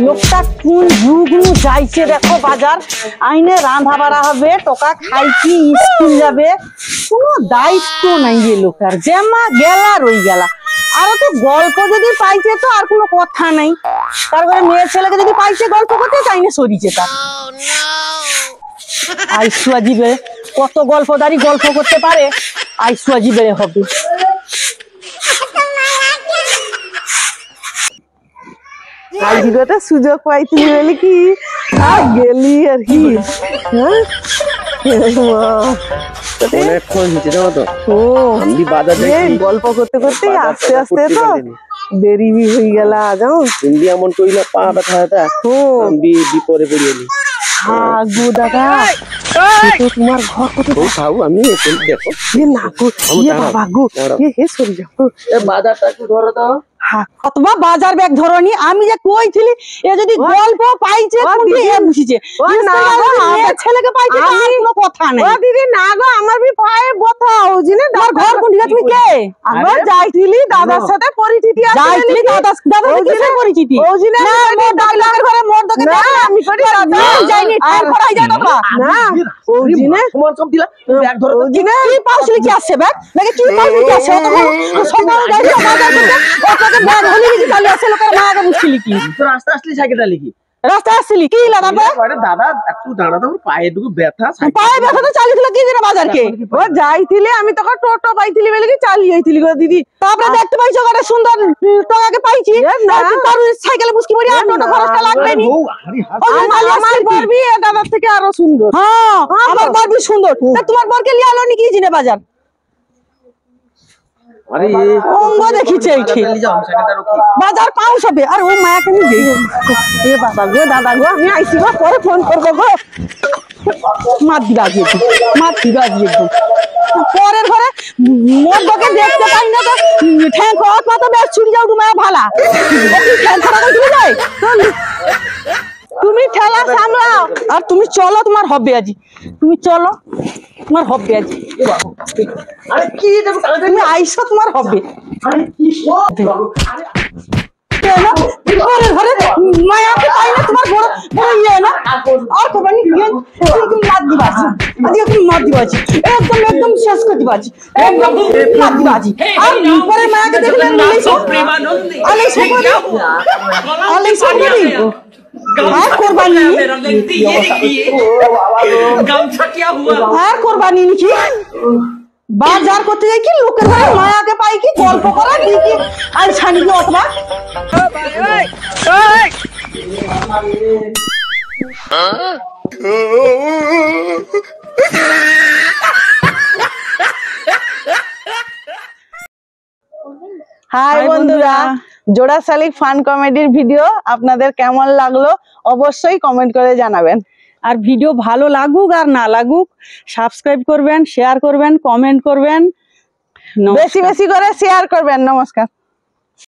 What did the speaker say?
লোকটা কোন যুগ যাইছে দেখো বাজার আইনে রাঁধা বাড়া হবে টাকা খাইছি স্কুল যাবে কোনো দায়িত্ব নাই যে লোকের যেমা গেলা রই গেলা আরো তো গল্প যদি পাইছে তো আর কোনো কথা নাই তারপরে মেয়ের ছেলেকে যদি পাইছে গল্প করতে তাইনে সরিছে তার আইসু আজিবে কত গল্পদারি গল্প করতে পারে আইসু আজিবে হবে সুযোগ পাইছিলি বলে কি গেলি আর কি গল্প করতে করতে আস্তে আস্তে তো দেরি হয়ে গেল যাও এমন কইলা পা ব্যথা ব্যথা বিপরে পড়িয়েলি গো দাদা তোমার ঘর কত খাও আমি দেখো না গো বাবা গো হে সরি যাও বাজারটা একটু ধরো তো অথবা বাজার ব্যাগ ধরনি আমি যে কইছিলি এ যদি গল্প পাইছে বুঝিছে ছেলেকে পাইছে কোনো কথা নাই ও দিদি না গো আমার বি পায়ে ব্যথা হউজি না তোমার ঘর কোন দিকে তুমি কে আমরা যাইছিলি দাদার সাথে পরিচিতি আছে যাইছিলি দাদার সাথে পরিচিতি হউজি না দাদার ঘরে মোর দকে না আমি করি দাদা যাইনি আর করাই যায় বাবা না হউজি না তোমার সব দিলা ব্যাগ ধরো হউজি না কি পাউছিলি কি আছে ব্যাগ নাকি কি পাউছিলি কি আছে তো সকাল যাইলি বাজার করতে ব্যাগ হলি কি চালি আছে লোকের মায়াকে মুশকিল কি রাস্তা আসলি সাইকেলটা লিখি রাস্তা আসলি কি লাগাবে আরে দাদা একটু দাঁড়া দাও পায়ে দুটো ব্যথা পায়ে ব্যথা তো চালিয়েছিল কি দিন বাজার কে ও যাইতিলে আমি তোকে টোটো পাইছিলি বলে কি চালিয়ে আইছিলি গো দিদি তারপরে দেখতে পাইছো একটা সুন্দর টাকাকে পাইছি তার সাইকেলে মুশকিল পড়ি আর টোটো খরচটা লাগবে নি আমার বরবি দাদার থেকে আরো সুন্দর হ্যাঁ আমার বরবি সুন্দর তোমার বরকে লিয়ে আলো নি কি জিনে বাজার আরে অঙ্গ দেখিছে এইটি বাজার পাও সবে আর ও মায়াকে নিয়ে এ বাবা গো দাদা গো আমি আইছি গো পরে ফোন করব গো মাত দিবা দিয়ে পরের ঘরে মোর বকে দেখতে পাই না তো ঠ্যাং কত মত বেশ ছুটি যাও তুমি ভালা ঠ্যাং খারাপ করে যায় তুমি ঠেলা সামলাও আর তুমি চলো তোমার হবে আজি তুমি চলো তোমার হবে আজি আরে কি দেখো তুমি আইসো তোমার হবে আরে কি ঘরে ঘরে মায়াকে পাই না তোমার বড় বড় ইয়ে না আর কোবানি তুমি মাত দিবাজি আজকে তুমি মাত দিবাজি একদম শেষ করে দিবাজি একদম মাত দিবাজি আর পরে মায়াকে দেখলে আলে সবরি कुर्बानी कुर्बानी की बाजार करते जाए कि लोकेर घरे माया के पाई की गल्प करा देखी আর ছানি কি অথবা হাই বন্ধুরা জোড়া শালিক ফান কমেডির ভিডিও আপনাদের কেমন লাগলো অবশ্যই কমেন্ট করে জানাবেন আর ভিডিও ভালো লাগুক আর না লাগুক সাবস্ক্রাইব করবেন শেয়ার করবেন কমেন্ট করবেন বেশি বেশি করে শেয়ার করবেন নমস্কার।